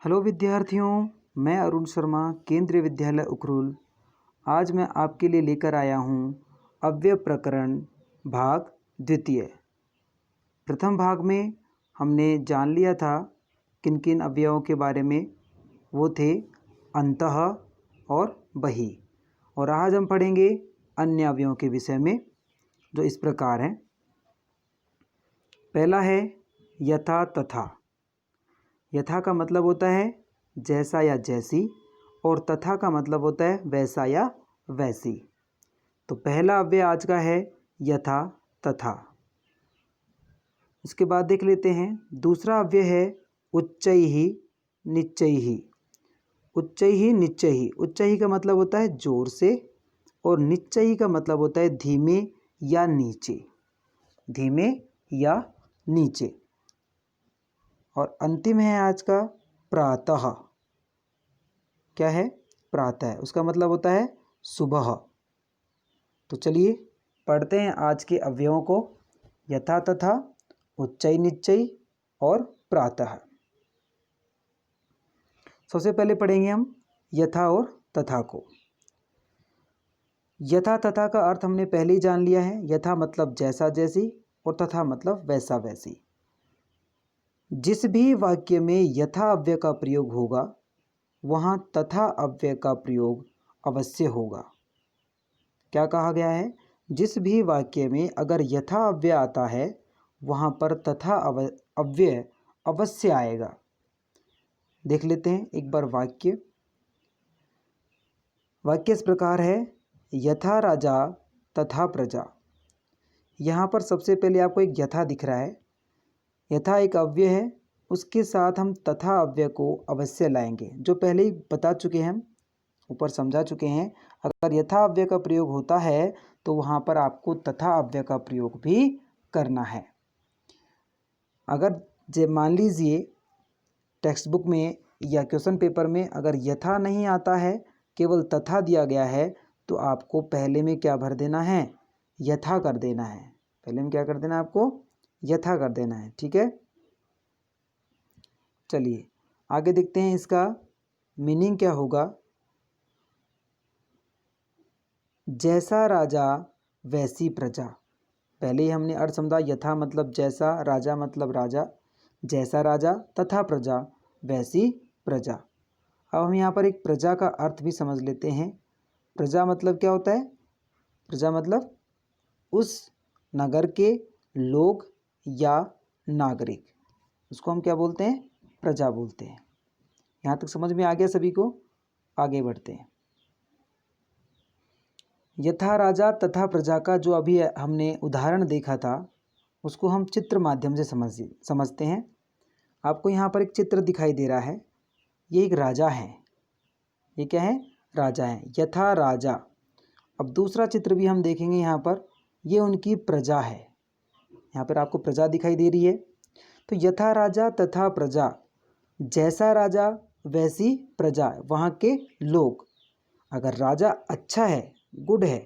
Hello विद्यार्थियों, मैं अरुण शर्मा, केंद्रीय विद्यालय उखरुल। आज मैं आपके लिए लेकर आया हूँ अव्यय प्रकरण भाग द्वितीय। प्रथम भाग में हमने जान लिया था किन किन अवयवों के बारे में। वो थे अंतः और बहि। और आज हम पढ़ेंगे अन्य अवयवों के विषय में, जो इस प्रकार हैं। पहला है यथा तथा। यथा का मतलब होता है जैसा या जैसी, और तथा का मतलब होता है वैसा या वैसी। तो पहला अव्यय आज का है यथा तथा। इसके बाद देख लेते हैं दूसरा अव्यय है उच्चैः निच्चैः। उच्चैः निच्चैः। उच्चैः का मतलब होता है जोर से, और निच्चैः का मतलब होता है धीमे या नीचे। धीमे या नीचे। और अंतिम है आज का प्रातः। क्या है? प्रातः। उसका मतलब होता है सुबह। तो चलिए पढ़ते हैं आज के अवयवों को। यथा तथा, उच्चै निच्चै और प्रातः। सबसे पहले पढ़ेंगे हम यथा और तथा को। यथा तथा का अर्थ हमने पहले ही जान लिया है। यथा मतलब जैसा जैसी, और तथा मतलब वैसा वैसी। जिस भी वाक्य में यथा अव्यय का प्रयोग होगा वहाँ तथा अव्यय का प्रयोग अवश्य होगा। क्या कहा गया है? जिस भी वाक्य में अगर यथा अव्यय आता है वहाँ पर तथा अव्यय अवश्य आएगा। देख लेते हैं एक बार वाक्य। वाक्य इस प्रकार है, यथा राजा तथा प्रजा। यहाँ पर सबसे पहले आपको एक यथा दिख रहा है। यथा एक अव्यय है, उसके साथ हम तथा अव्यय को अवश्य लाएंगे, जो पहले ही बता चुके हैं, हम ऊपर समझा चुके हैं। अगर यथा अव्यय का प्रयोग होता है तो वहाँ पर आपको तथा अव्यय का प्रयोग भी करना है। अगर मान लीजिए टेक्स्ट बुक में या क्वेश्चन पेपर में अगर यथा नहीं आता है, केवल तथा दिया गया है, तो आपको पहले में क्या भर देना है? यथा कर देना है। पहले में क्या कर देना है? आपको यथा कर देना है। ठीक है, चलिए आगे देखते हैं इसका मीनिंग क्या होगा। जैसा राजा वैसी प्रजा। पहले ही हमने अर्थ समझा, यथा मतलब जैसा, राजा मतलब राजा। जैसा राजा तथा प्रजा वैसी प्रजा। अब हम यहाँ पर एक प्रजा का अर्थ भी समझ लेते हैं। प्रजा मतलब क्या होता है? प्रजा मतलब उस नगर के लोग या नागरिक, उसको हम क्या बोलते हैं? प्रजा बोलते हैं। यहाँ तक समझ में आ गया सभी को? आगे बढ़ते हैं। यथा राजा तथा प्रजा का जो अभी हमने उदाहरण देखा था, उसको हम चित्र माध्यम से समझते हैं। आपको यहाँ पर एक चित्र दिखाई दे रहा है। ये एक राजा है। ये क्या है? राजा है। यथा राजा। अब दूसरा चित्र भी हम देखेंगे यहाँ पर। ये उनकी प्रजा है। यहाँ पर आपको प्रजा दिखाई दे रही है। तो यथा राजा तथा प्रजा, जैसा राजा वैसी प्रजा, वहाँ के लोग। अगर राजा अच्छा है, गुड है,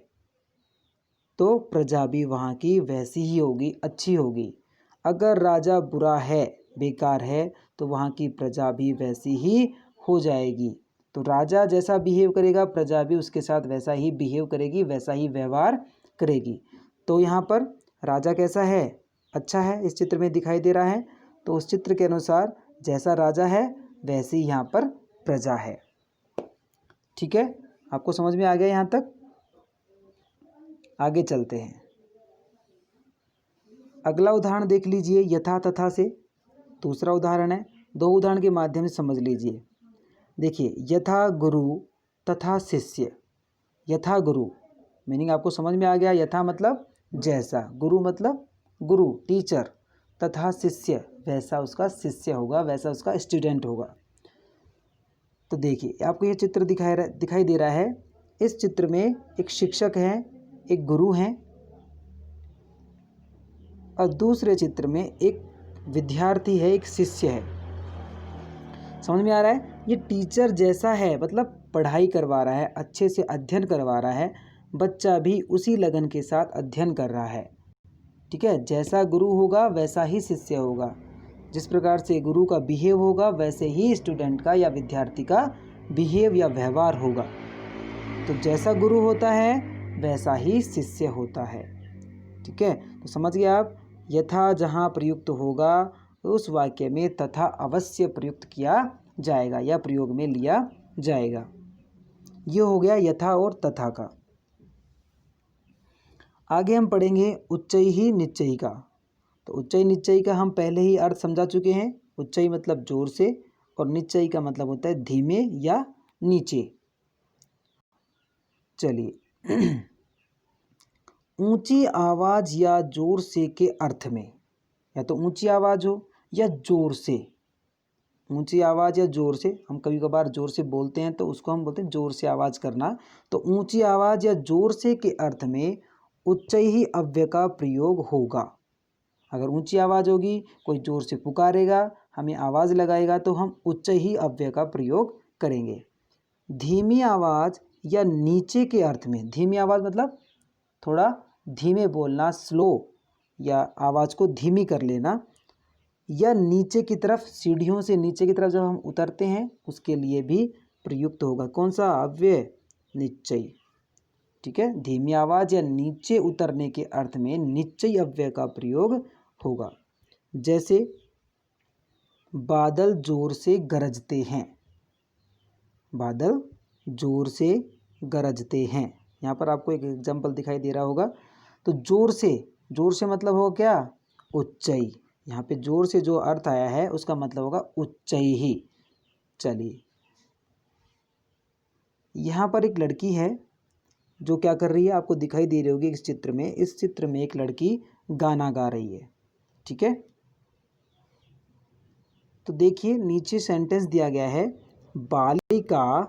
तो प्रजा भी वहाँ की वैसी ही होगी, अच्छी होगी। अगर राजा बुरा है, बेकार है, तो वहाँ की प्रजा भी वैसी ही हो जाएगी। तो राजा जैसा बिहेव करेगा, प्रजा भी उसके साथ वैसा ही बिहेव करेगी, वैसा ही व्यवहार करेगी। तो यहाँ पर राजा कैसा है? अच्छा है, इस चित्र में दिखाई दे रहा है। तो उस चित्र के अनुसार जैसा राजा है वैसी यहाँ पर प्रजा है। ठीक है, आपको समझ में आ गया यहाँ तक? आगे चलते हैं। अगला उदाहरण देख लीजिए यथा तथा से। दूसरा उदाहरण है, दो उदाहरण के माध्यम से समझ लीजिए। देखिए, यथा गुरु तथा शिष्य। यथा गुरु मीनिंग आपको समझ में आ गया। यथा मतलब जैसा, गुरु मतलब गुरु टीचर, तथा शिष्य वैसा उसका शिष्य होगा, वैसा उसका स्टूडेंट होगा। तो देखिए आपको ये चित्र दिखाई दे रहा है। इस चित्र में एक शिक्षक है, एक गुरु हैं, और दूसरे चित्र में एक विद्यार्थी है, एक शिष्य है। समझ में आ रहा है? ये टीचर जैसा है, मतलब पढ़ाई करवा रहा है, अच्छे से अध्ययन करवा रहा है। बच्चा भी उसी लगन के साथ अध्ययन कर रहा है। ठीक है, जैसा गुरु होगा वैसा ही शिष्य होगा। जिस प्रकार से गुरु का बिहेव होगा वैसे ही स्टूडेंट का या विद्यार्थी का बिहेव या व्यवहार होगा। तो जैसा गुरु होता है वैसा ही शिष्य होता है। ठीक है, तो समझ गए आप। यथा जहाँ प्रयुक्त होगा उस वाक्य में तथा अवश्य प्रयुक्त किया जाएगा या प्रयोग में लिया जाएगा। ये हो गया यथा और तथा का। आगे हम पढ़ेंगे उच्चैः निश्चयी का। तो उच्चैः निश्चयी का हम पहले ही अर्थ समझा चुके हैं। उच्चैः मतलब जोर से और निश्चयी का मतलब होता है धीमे या नीचे। चलिए ऊंची आवाज या जोर से के अर्थ में, या तो ऊंची आवाज हो या जोर से। ऊंची आवाज या जोर से, हम कभी कभार जोर से बोलते हैं तो उसको हम बोलते हैं जोर से आवाज करना। तो ऊंची आवाज या जोर से के अर्थ में उच्चैः अव्यय का प्रयोग होगा। अगर ऊंची आवाज होगी, कोई जोर से पुकारेगा, हमें आवाज लगाएगा, तो हम उच्चैः अव्यय का प्रयोग करेंगे। धीमी आवाज या नीचे के अर्थ में, धीमी आवाज मतलब थोड़ा धीमे बोलना, स्लो, या आवाज को धीमी कर लेना, या नीचे की तरफ, सीढ़ियों से नीचे की तरफ जब हम उतरते हैं उसके लिए भी प्रयुक्त होगा। कौन सा अव्यय? निश्चयी। ठीक है, धीमी आवाज या नीचे उतरने के अर्थ में निश्चयी अव्यय का प्रयोग होगा। जैसे बादल जोर से गरजते हैं। बादल जोर से गरजते हैं, यहाँ पर आपको एक एग्जाम्पल दिखाई दे रहा होगा। तो जोर से मतलब होगा क्या? उच्चई। यहाँ पे जोर से जो अर्थ आया है उसका मतलब होगा उच्चई ही। चलिए यहाँ पर एक लड़की है जो क्या कर रही है, आपको दिखाई दे रही होगी इस चित्र में। इस चित्र में एक लड़की गाना गा रही है। ठीक है, तो देखिए नीचे सेंटेंस दिया गया है, बालिका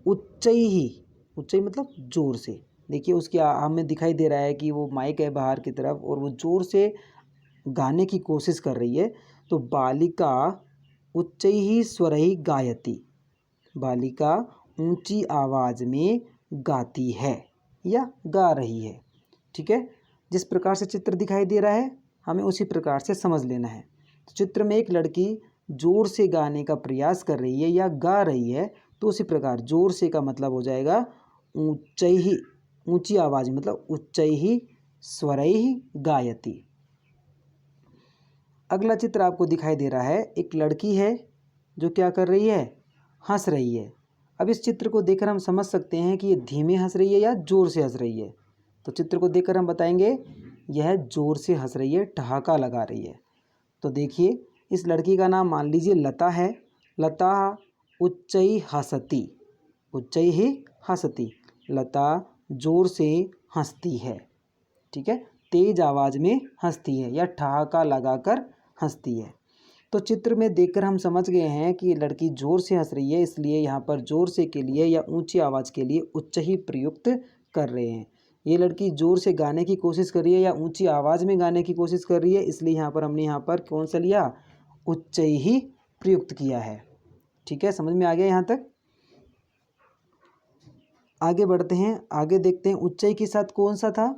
उच्चैः। उच्चैः मतलब जोर से। देखिए उसके हमें दिखाई दे रहा है कि वो माइक है बाहर की तरफ और वो जोर से गाने की कोशिश कर रही है। तो बालिका उच्चैः स्वरैः गायति। बालिका ऊंची आवाज में गाती है या गा रही है। ठीक है, जिस प्रकार से चित्र दिखाई दे रहा है हमें उसी प्रकार से समझ लेना है। तो चित्र में एक लड़की जोर से गाने का प्रयास कर रही है या गा रही है, तो उसी प्रकार जोर से का मतलब हो जाएगा ऊंचैः, ऊंची आवाज मतलब उच्चैः स्वरैः गायति। अगला चित्र आपको दिखाई दे रहा है, एक लड़की है जो क्या कर रही है, हंस रही है। अब इस चित्र को देखकर हम समझ सकते हैं कि ये धीमे हंस रही है या जोर से हंस रही है। तो चित्र को देखकर हम बताएंगे यह जोर से हंस रही है, ठहाका लगा रही है। तो देखिए इस लड़की का नाम मान लीजिए लता है। लता उच्चैः हसति। उच्चैः हसति, लता जोर से हंसती है। ठीक है, तेज आवाज में हंसती है या ठहाका लगाकर हंसती है। तो चित्र में देखकर हम समझ गए हैं कि ये लड़की जोर से हंस रही है, इसलिए यहाँ पर जोर से के लिए या ऊंची आवाज़ के लिए उच्चैः प्रयुक्त कर रहे हैं। ये लड़की जोर से गाने की कोशिश कर रही है या ऊंची आवाज़ में गाने की कोशिश कर रही है, इसलिए यहाँ पर हमने यहाँ पर कौन सा लिया, उच्चैः प्रयुक्त किया है। ठीक है, समझ में आ गया यहाँ तक। आगे बढ़ते हैं, आगे देखते हैं उच्चैः के साथ कौन सा था,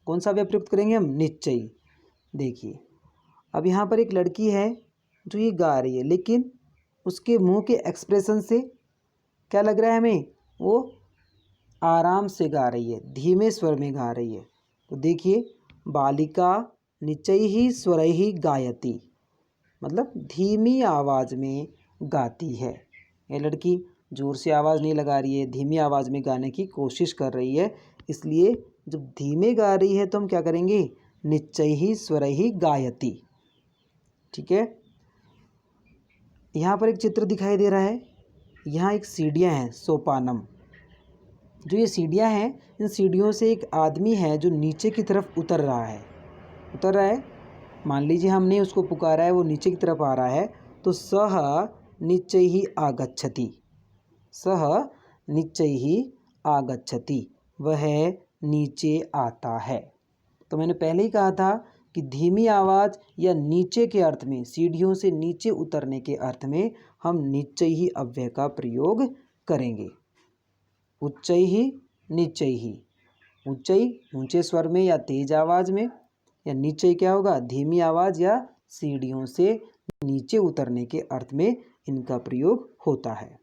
कौन सा अव्यय प्रयुक्त करेंगे हम, निश्चयी। देखिए अब यहाँ पर एक लड़की है जो ये गा रही है, लेकिन उसके मुंह के एक्सप्रेशन से क्या लग रहा है हमें, वो आराम से गा रही है, धीमे स्वर में गा रही है। तो देखिए बालिका निश्चैः स्वरैः गायति, मतलब धीमी आवाज़ में गाती है। ये लड़की जोर से आवाज़ नहीं लगा रही है, धीमी आवाज़ में गाने की कोशिश कर रही है। इसलिए जब धीमे गा रही है तो हम क्या करेंगे, निश्चैः स्वरैः गायति। ठीक है, यहाँ पर एक चित्र दिखाई दे रहा है। यहाँ एक सीढ़ियाँ हैं, सोपानम। जो ये सीढ़ियाँ हैं, इन सीढ़ियों से एक आदमी है जो नीचे की तरफ उतर रहा है। मान लीजिए हमने उसको पुकारा है, वो नीचे की तरफ आ रहा है। तो सः निश्चैः आगच्छति। सः निश्चैः आगच्छति, वह नीचे आता है। तो मैंने पहले ही कहा था कि धीमी आवाज़ या नीचे के अर्थ में, सीढ़ियों से नीचे उतरने के अर्थ में हम निश्चैः अव्यय का प्रयोग करेंगे। उच्चैः निश्चैः, उच्चैः ऊंचे स्वर में या तेज आवाज़ में, या निश्चय क्या होगा, धीमी आवाज़ या सीढ़ियों से नीचे उतरने के अर्थ में इनका प्रयोग होता है।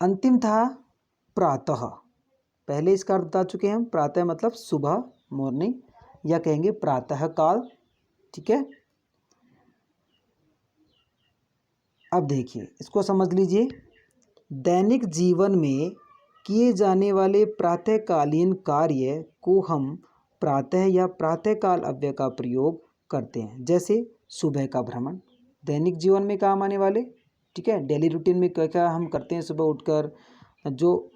अंतिम था प्रातः। पहले इसका अर्थ बता चुके हैं हम। प्रातः मतलब सुबह, मॉर्निंग, या कहेंगे प्रातः काल। ठीक है, अब देखिए इसको समझ लीजिए। दैनिक जीवन में किए जाने वाले प्रातःकालीन कार्य को हम प्रातः या प्रातःकाल अव्यय का प्रयोग करते हैं। जैसे सुबह का भ्रमण, दैनिक जीवन में काम आने वाले। ठीक है, डेली रूटीन में क्या क्या हम करते हैं सुबह उठकर, जो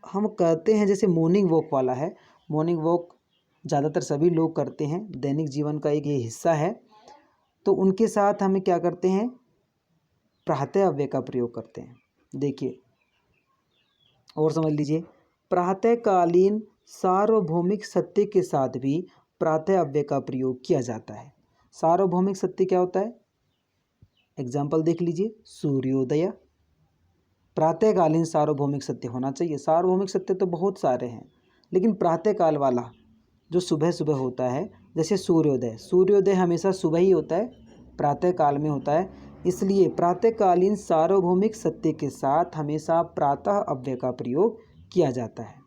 हम कहते हैं जैसे मॉर्निंग वॉक वाला है। मॉर्निंग वॉक ज़्यादातर सभी लोग करते हैं, दैनिक जीवन का एक ये हिस्सा है। तो उनके साथ हमें क्या करते हैं, प्रातः अव्यय का प्रयोग करते हैं। देखिए और समझ लीजिए, प्रातःकालीन सार्वभौमिक सत्य के साथ भी प्रातः अव्यय का प्रयोग किया जाता है। सार्वभौमिक सत्य क्या होता है? एग्जाम्पल देख लीजिए, सूर्योदय। प्रातःकालीन सार्वभौमिक सत्य होना चाहिए। सार्वभौमिक सत्य तो बहुत सारे हैं, लेकिन प्रातःकाल वाला जो सुबह सुबह होता है, जैसे सूर्योदय। सूर्योदय हमेशा सुबह ही होता है, प्रातःकाल में होता है। इसलिए प्रातःकालीन सार्वभौमिक सत्य के साथ हमेशा प्रातः अव्यय का प्रयोग किया जाता है।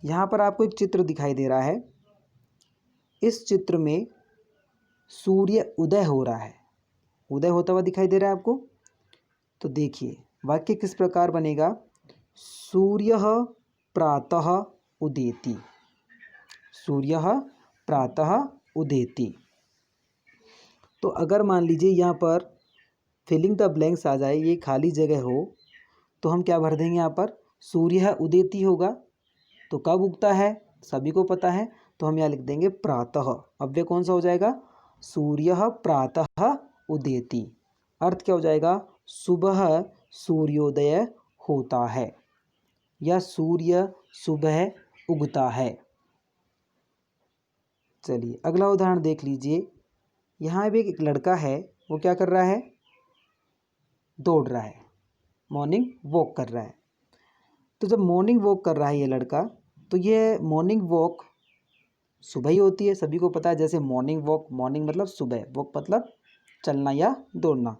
यहाँ पर आपको एक चित्र दिखाई दे रहा है। इस चित्र में सूर्य उदय हो रहा है, उदय होता हुआ दिखाई दे रहा है आपको। तो देखिए वाक्य किस प्रकार बनेगा, सूर्यः प्रातः उदेति। सूर्यः प्रातः उदेति। तो अगर मान लीजिए यहाँ पर फिलिंग द ब्लैंक्स आ जाए, ये खाली जगह हो, तो हम क्या भर देंगे यहाँ पर, सूर्य उदेति होगा। तो कब उगता है सभी को पता है, तो हम यहाँ लिख देंगे प्रातः। अव्यय कौन सा हो जाएगा, सूर्य प्रातः उदेति। अर्थ क्या हो जाएगा, सुबह सूर्योदय होता है या सूर्य सुबह उगता है। चलिए अगला उदाहरण देख लीजिए। यहाँ भी एक लड़का है, वो क्या कर रहा है, दौड़ रहा है, मॉर्निंग वॉक कर रहा है। तो जब मॉर्निंग वॉक कर रहा है ये लड़का, तो ये मॉर्निंग वॉक सुबह ही होती है, सभी को पता है। जैसे मॉर्निंग वॉक, मॉर्निंग मतलब सुबह, वॉक मतलब चलना या दौड़ना।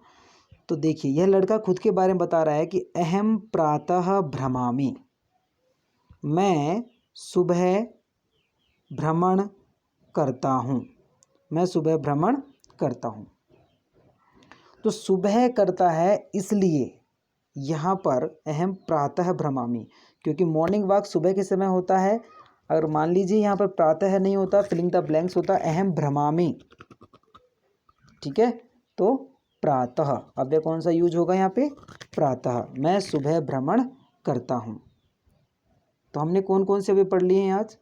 तो देखिए यह लड़का खुद के बारे में बता रहा है कि अहम प्रातः भ्रमामि, मैं सुबह भ्रमण करता हूँ, मैं सुबह भ्रमण करता हूँ। तो सुबह करता है, इसलिए यहाँ पर अहम प्रातः भ्रमामि, क्योंकि मॉर्निंग वॉक सुबह के समय होता है। अगर मान लीजिए यहाँ पर प्रातः नहीं होता, फिलिंग द ब्लैंक्स होता, अहम भ्रमामि। ठीक है, तो प्रातः अव्यय कौन सा यूज होगा यहाँ पे, प्रातः, मैं सुबह भ्रमण करता हूँ। तो हमने कौन कौन से अव्यय पढ़ लिए हैं आज,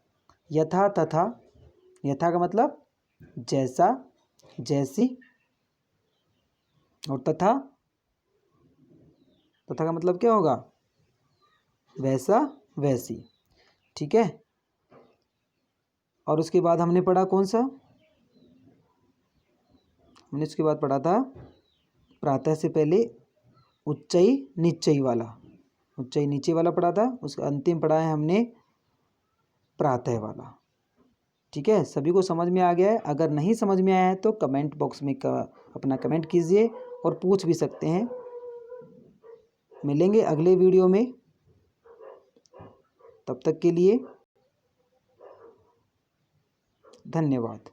यथा तथा। यथा का मतलब जैसा, जैसी, और तथा, तथा का मतलब क्या होगा, वैसा वैसी। ठीक है, और उसके बाद हमने पढ़ा कौन सा, हमने उसके बाद पढ़ा था प्रातः से पहले उच्चई निश्चयी वाला, उच्चई नीचे वाला पढ़ा था। उसका अंतिम पढ़ा है हमने प्रातः वाला। ठीक है, सभी को समझ में आ गया है। अगर नहीं समझ में आया है तो कमेंट बॉक्स में अपना कमेंट कीजिए और पूछ भी सकते हैं। मिलेंगे अगले वीडियो में, तब तक के लिए धन्यवाद।